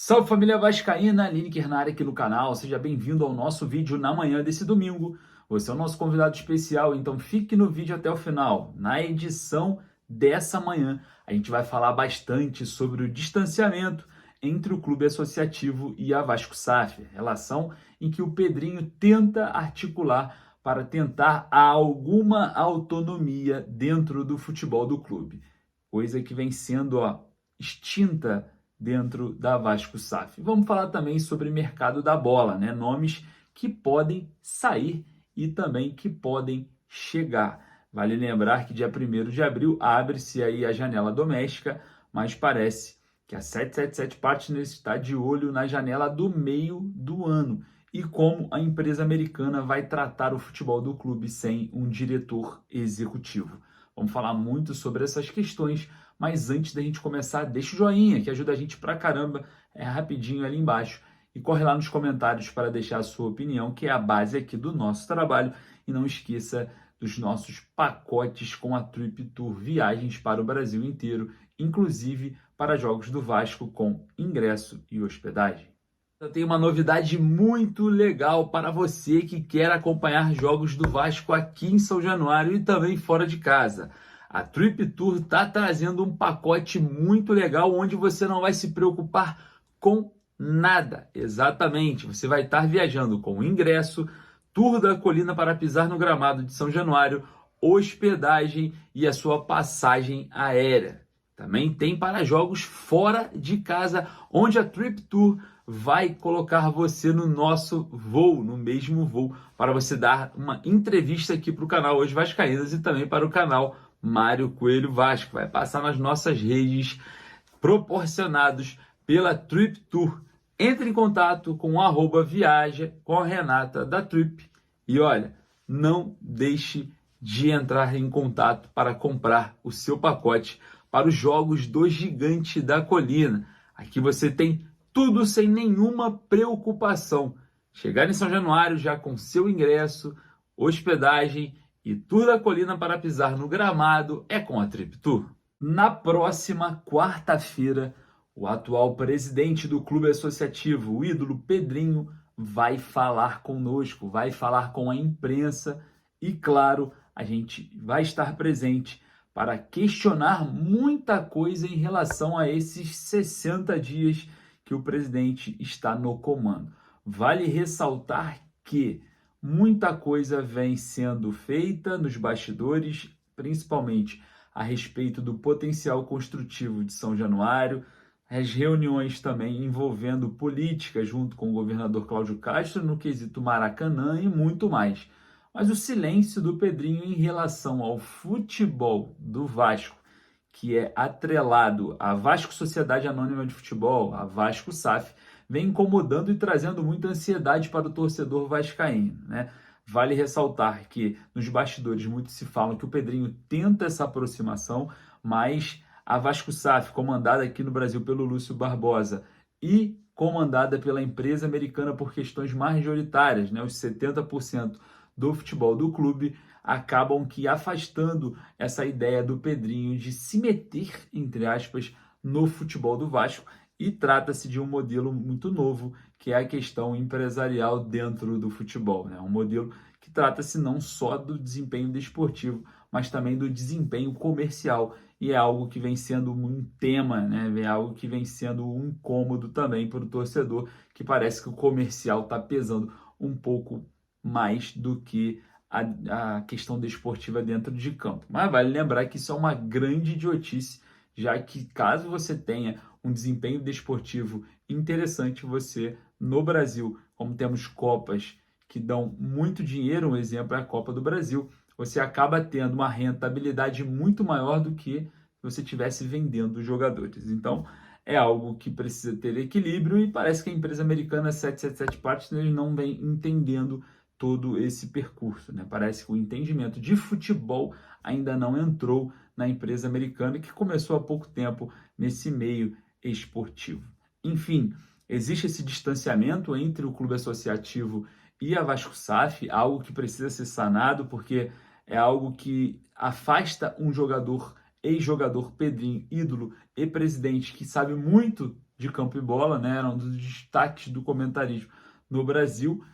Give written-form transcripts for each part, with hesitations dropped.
Salve família vascaína, Lineker na área aqui no canal, seja bem-vindo ao nosso vídeo na manhã desse domingo. Você é o nosso convidado especial, então fique no vídeo até o final. Na edição dessa manhã, a gente vai falar bastante sobre o distanciamento entre o clube associativo e a Vasco SAF, relação em que o Pedrinho tenta articular para tentar alguma autonomia dentro do futebol do clube, coisa que vem sendo extinta dentro da Vasco SAF. Vamos falar também sobre mercado da bola, né? Nomes que podem sair e também que podem chegar. Vale lembrar que dia 1º de abril abre-se aí a janela doméstica, mas parece que a 777 Partners está de olho na janela do meio do ano e como a empresa americana vai tratar o futebol do clube sem um diretor executivo. Vamos falar muito sobre essas questões, mas antes da gente começar, deixa o joinha, que ajuda a gente pra caramba, é rapidinho ali embaixo. E corre lá nos comentários para deixar a sua opinião, que é a base aqui do nosso trabalho. E não esqueça dos nossos pacotes com a Trip Tour, viagens para o Brasil inteiro, inclusive para jogos do Vasco com ingresso e hospedagem. Eu tenho uma novidade muito legal para você que quer acompanhar jogos do Vasco aqui em São Januário e também fora de casa. A Trip Tour está trazendo um pacote muito legal onde você não vai se preocupar com nada. Exatamente, você vai estar viajando com ingresso, tour da colina para pisar no gramado de São Januário, hospedagem e a sua passagem aérea. Também tem para jogos fora de casa, onde a Trip Tour vai colocar você no nosso voo, no mesmo voo, para você dar uma entrevista aqui para o canal Hoje Vascaínas e também para o canal Mário Coelho Vasco. Vai passar nas nossas redes proporcionados pela Trip Tour. Entre em contato com @viaja com a Renata da Trip e olha, não deixe de entrar em contato para comprar o seu pacote para os Jogos do Gigante da Colina. Aqui você tem tudo sem nenhuma preocupação. Chegar em São Januário já com seu ingresso, hospedagem e tour da colina para pisar no gramado é com a Trip Tour. Na próxima quarta-feira, o atual presidente do clube associativo, o ídolo Pedrinho, vai falar conosco, vai falar com a imprensa e, claro, a gente vai estar presente para questionar muita coisa em relação a esses 60 dias que o presidente está no comando. Vale ressaltar que muita coisa vem sendo feita nos bastidores, principalmente a respeito do potencial construtivo de São Januário, as reuniões também envolvendo política junto com o governador Cláudio Castro no quesito Maracanã e muito mais. Mas o silêncio do Pedrinho em relação ao futebol do Vasco, que é atrelado à Vasco Sociedade Anônima de Futebol, a Vasco SAF, vem incomodando e trazendo muita ansiedade para o torcedor vascaíno, né? Vale ressaltar que nos bastidores muito se fala que o Pedrinho tenta essa aproximação, mas a Vasco SAF, comandada aqui no Brasil pelo Lúcio Barbosa e comandada pela empresa americana por questões majoritárias, né, os 70% do futebol do clube, acabam que afastando essa ideia do Pedrinho de se meter, entre aspas, no futebol do Vasco, e trata-se de um modelo muito novo, que é a questão empresarial dentro do futebol, né? Um modelo que trata-se não só do desempenho desportivo, mas também do desempenho comercial, e é algo que vem sendo um tema, né? É algo que vem sendo um incômodo também para o torcedor, que parece que o comercial está pesando um pouco mais do que a questão desportiva dentro de campo. Mas vale lembrar que isso é uma grande idiotice, já que caso você tenha um desempenho desportivo interessante, você, no Brasil, como temos copas que dão muito dinheiro, um exemplo é a Copa do Brasil, você acaba tendo uma rentabilidade muito maior do que se você estivesse vendendo jogadores. Então, é algo que precisa ter equilíbrio e parece que a empresa americana 777 Partners não vem entendendo todo esse percurso, né? Parece que o entendimento de futebol ainda não entrou na empresa americana, que começou há pouco tempo nesse meio esportivo. Enfim, existe esse distanciamento entre o clube associativo e a Vasco SAF, algo que precisa ser sanado, porque é algo que afasta um jogador, ex-jogador Pedrinho, ídolo e presidente, que sabe muito de campo e bola, né? Era um dos destaques do comentarismo no Brasil,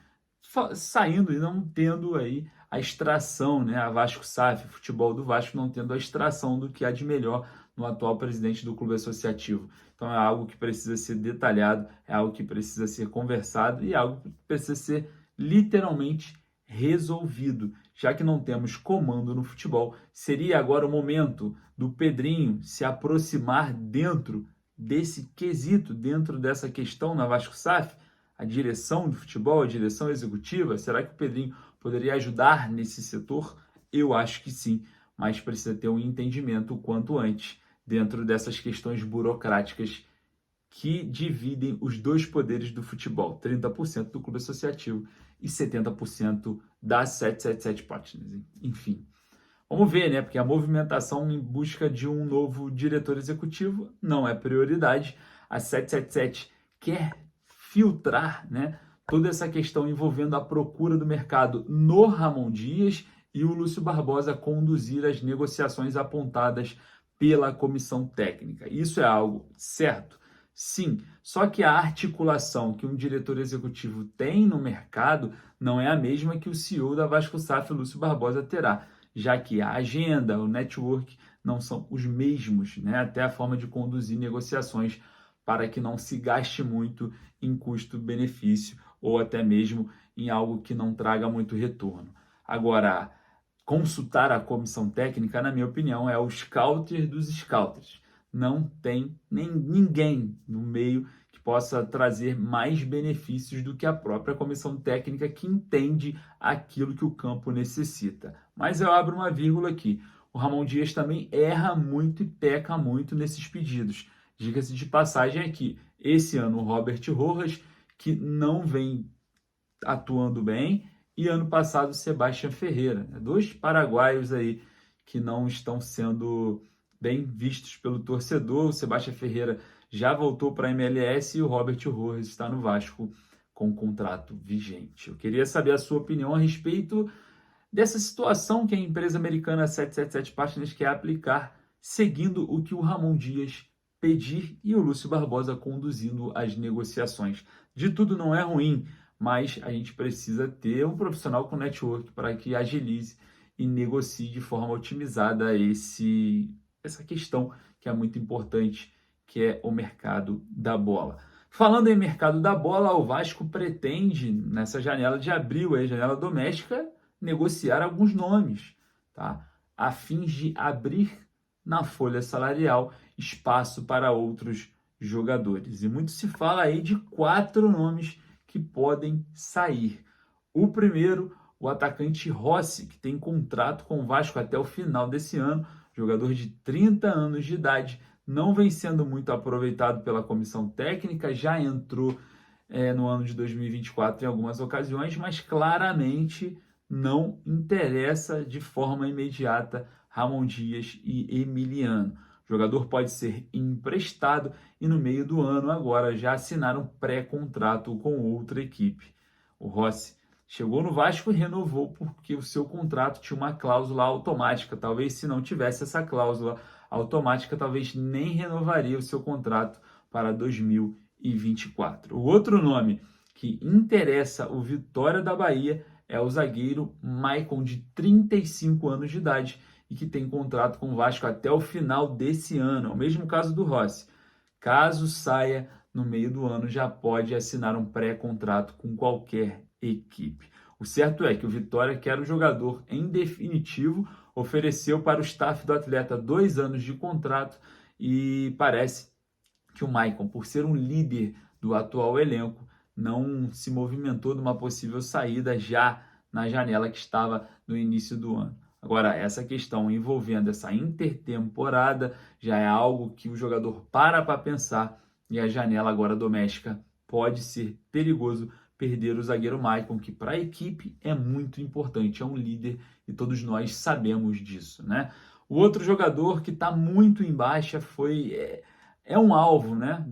saindo e não tendo aí a extração, né? A Vasco SAF, futebol do Vasco, não tendo a extração do que há de melhor no atual presidente do clube associativo. Então é algo que precisa ser detalhado, é algo que precisa ser conversado e é algo que precisa ser literalmente resolvido. Já que não temos comando no futebol, seria agora o momento do Pedrinho se aproximar dentro desse quesito, dentro dessa questão na Vasco SAF? A direção de futebol, a direção executiva? Será que o Pedrinho poderia ajudar nesse setor? Eu acho que sim, mas precisa ter um entendimento o quanto antes dentro dessas questões burocráticas que dividem os dois poderes do futebol, 30% do clube associativo e 70% da 777 Partners. Enfim, vamos ver, né? Porque a movimentação em busca de um novo diretor executivo não é prioridade. A 777 quer filtrar, né, toda essa questão envolvendo a procura do mercado no Ramon Dias e o Lúcio Barbosa conduzir as negociações apontadas pela comissão técnica. Isso é algo certo? Sim, só que a articulação que um diretor executivo tem no mercado não é a mesma que o CEO da Vasco SAF, Lúcio Barbosa, terá, já que a agenda, o network não são os mesmos, né? Até a forma de conduzir negociações para que não se gaste muito em custo-benefício ou até mesmo em algo que não traga muito retorno. Agora, consultar a comissão técnica, na minha opinião, é o scouter dos scouters. Não tem ninguém no meio que possa trazer mais benefícios do que a própria comissão técnica que entende aquilo que o campo necessita. Mas eu abro uma vírgula aqui. O Ramon Dias também erra muito e peca muito nesses pedidos. Diga-se de passagem aqui, esse ano o Robert Rojas, que não vem atuando bem, e ano passado o Sebastião Ferreira, né? Dois paraguaios aí que não estão sendo bem vistos pelo torcedor. O Sebastião Ferreira já voltou para a MLS e o Robert Rojas está no Vasco com contrato vigente. Eu queria saber a sua opinião a respeito dessa situação que a empresa americana 777 Partners quer aplicar, seguindo o que o Ramon Dias pedir e o Lúcio Barbosa conduzindo as negociações. De tudo não é ruim, mas a gente precisa ter um profissional com network para que agilize e negocie de forma otimizada essa questão que é muito importante, que é o mercado da bola. Falando em mercado da bola, o Vasco pretende, nessa janela de abril, a janela doméstica, negociar alguns nomes, tá? A fim de abrir na folha salarial espaço para outros jogadores. E muito se fala aí de 4 nomes que podem sair. O primeiro, o atacante Rossi, que tem contrato com o Vasco até o final desse ano, jogador de 30 anos de idade, não vem sendo muito aproveitado pela comissão técnica, já entrou no ano de 2024 em algumas ocasiões, mas claramente não interessa de forma imediata Ramon Dias e Emiliano. O jogador pode ser emprestado e no meio do ano agora já assinaram pré-contrato com outra equipe. O Rossi chegou no Vasco e renovou porque o seu contrato tinha uma cláusula automática. Talvez se não tivesse essa cláusula automática, talvez nem renovaria o seu contrato para 2024. O outro nome que interessa o Vitória da Bahia é o zagueiro Maicon, de 35 anos de idade, e que tem contrato com o Vasco até o final desse ano. É o mesmo caso do Rossi. Caso saia no meio do ano, já pode assinar um pré-contrato com qualquer equipe. O certo é que o Vitória quer o jogador em definitivo, ofereceu para o staff do atleta 2 anos de contrato e parece que o Maicon, por ser um líder do atual elenco, não se movimentou de uma possível saída já na janela que estava no início do ano. Agora, essa questão envolvendo essa intertemporada já é algo que o jogador para pensar, e a janela agora doméstica pode ser perigoso perder o zagueiro Maicon, que para a equipe é muito importante, é um líder e todos nós sabemos disso, né? O outro jogador que está muito em baixa é um alvo, né?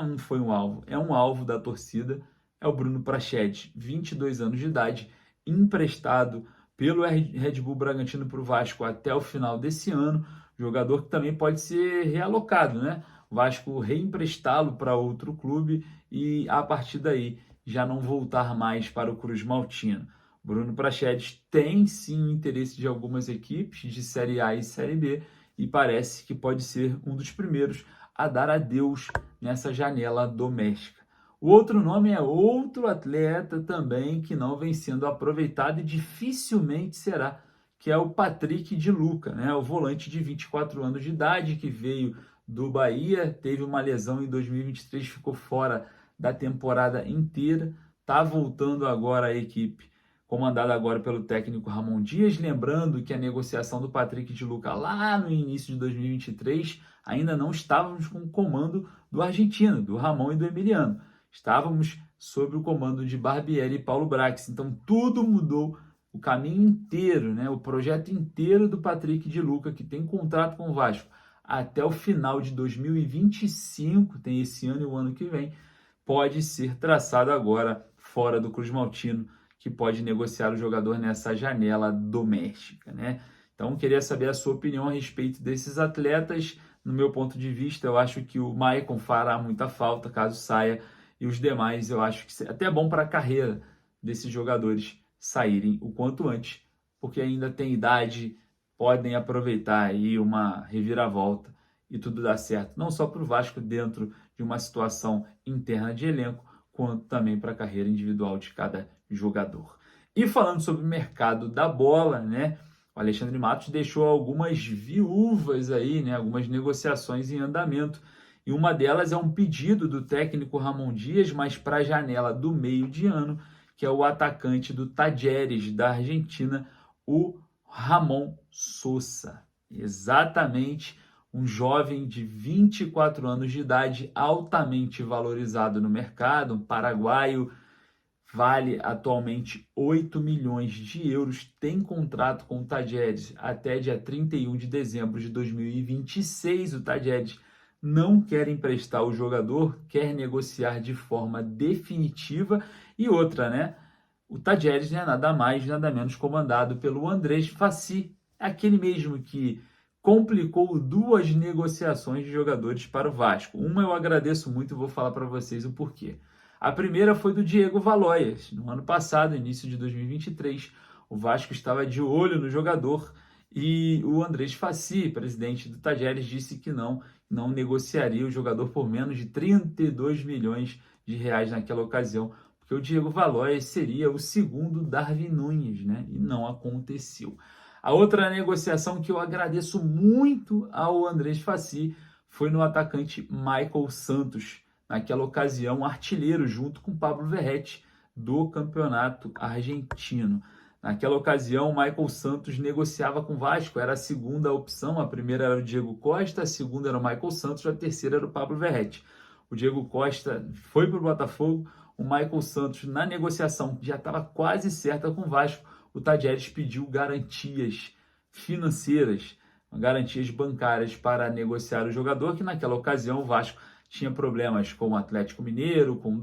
Não foi um alvo, é um alvo da torcida, é o Bruno Prachedes, 22 anos de idade, emprestado pelo Red Bull Bragantino para o Vasco até o final desse ano, jogador que também pode ser realocado, né? o Vasco reemprestá-lo para outro clube e a partir daí já não voltar mais para o Cruz Maltino. Bruno Prachedes tem sim o interesse de algumas equipes de Série A e Série B e parece que pode ser um dos primeiros a dar adeus nessa janela doméstica. O outro nome é outro atleta também que não vem sendo aproveitado e dificilmente será, que é o Patrick de Luca, né? O volante de 24 anos de idade que veio do Bahia, teve uma lesão em 2023, ficou fora da temporada inteira, está voltando agora à equipe, comandada agora pelo técnico Ramon Dias, lembrando que a negociação do Patrick de Luca lá no início de 2023, ainda não estávamos com o comando do argentino, do Ramon e do Emiliano. Estávamos sob o comando de Barbieri e Paulo Brax. Então tudo mudou, o caminho inteiro, né? O projeto inteiro do Patrick de Luca, que tem contrato com o Vasco até o final de 2025, tem esse ano e o ano que vem, pode ser traçado agora fora do Cruz Maltino, que pode negociar o jogador nessa janela doméstica, né? Então, queria saber a sua opinião a respeito desses atletas. No meu ponto de vista, eu acho que o Maicon fará muita falta caso saia, e os demais eu acho que é até bom para a carreira desses jogadores saírem o quanto antes, porque ainda tem idade, podem aproveitar aí uma reviravolta e tudo dá certo, não só para o Vasco dentro de uma situação interna de elenco, quanto também para a carreira individual de cada jogador. E falando sobre o mercado da bola, né? O Alexandre Matos deixou algumas viúvas aí, né? Algumas negociações em andamento. E uma delas é um pedido do técnico Ramon Dias, mas para a janela do meio de ano, que é o atacante do Talleres, da Argentina, o Ramon Sosa. Exatamente, um jovem de 24 anos de idade, altamente valorizado no mercado, um paraguaio, vale atualmente 8 milhões de euros, tem contrato com o Talleres até dia 31 de dezembro de 2026. O Talleres não quer emprestar o jogador, quer negociar de forma definitiva. E outra, né? O Talleres não é nada mais, nada menos comandado pelo Andrés Fassi, aquele mesmo que complicou duas negociações de jogadores para o Vasco. Uma eu agradeço muito e vou falar para vocês o porquê. A primeira foi do Diego Valois. No ano passado, início de 2023, o Vasco estava de olho no jogador e o Andrés Fassi, presidente do Talleres, disse que não negociaria o jogador por menos de 32 milhões de reais naquela ocasião, porque o Diego Valois seria o segundo Darwin Núñez, né? E não aconteceu. A outra negociação que eu agradeço muito ao Andrés Fassi foi no atacante Michael Santos, naquela ocasião artilheiro junto com Pablo Verratti do campeonato argentino. Naquela ocasião, o Michael Santos negociava com o Vasco, era a segunda opção, a primeira era o Diego Costa, a segunda era o Michael Santos, a terceira era o Pablo Verratti. O Diego Costa foi para o Botafogo, o Michael Santos na negociação já estava quase certa com o Vasco, o Talleres pediu garantias financeiras, garantias bancárias para negociar o jogador, que naquela ocasião o Vasco tinha problemas com o Atlético Mineiro, com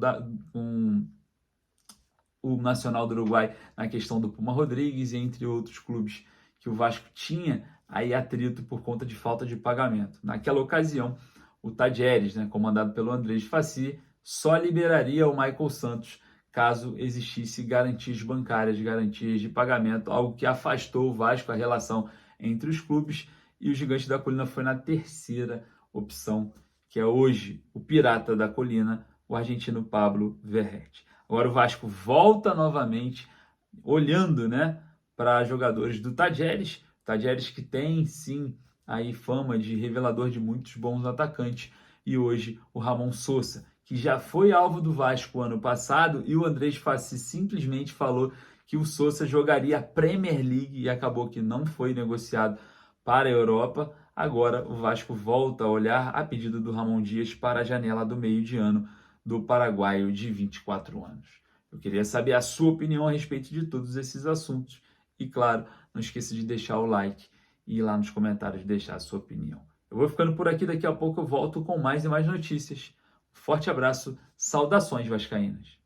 o Nacional do Uruguai na questão do Puma Rodrigues, entre outros clubes que o Vasco tinha aí atrito por conta de falta de pagamento. Naquela ocasião, o Talleres, né, comandado pelo Andrés Fassi, só liberaria o Michael Santos caso existisse garantias bancárias, garantias de pagamento, algo que afastou o Vasco, a relação entre os clubes, e o Gigante da Colina foi na terceira opção, que é hoje o Pirata da Colina, o argentino Pablo Verratti. Agora o Vasco volta novamente, olhando, né, para jogadores do Talleres que tem sim aí fama de revelador de muitos bons atacantes, e hoje o Ramon Sosa, que já foi alvo do Vasco ano passado, e o Andrés Fassi simplesmente falou que o Sosa jogaria a Premier League e acabou que não foi negociado para a Europa. Agora o Vasco volta a olhar a pedido do Ramon Dias para a janela do meio de ano do paraguaio de 24 anos. Eu queria saber a sua opinião a respeito de todos esses assuntos. E claro, não esqueça de deixar o like e ir lá nos comentários deixar a sua opinião. Eu vou ficando por aqui, daqui a pouco eu volto com mais e mais notícias. Forte abraço, saudações vascaínas.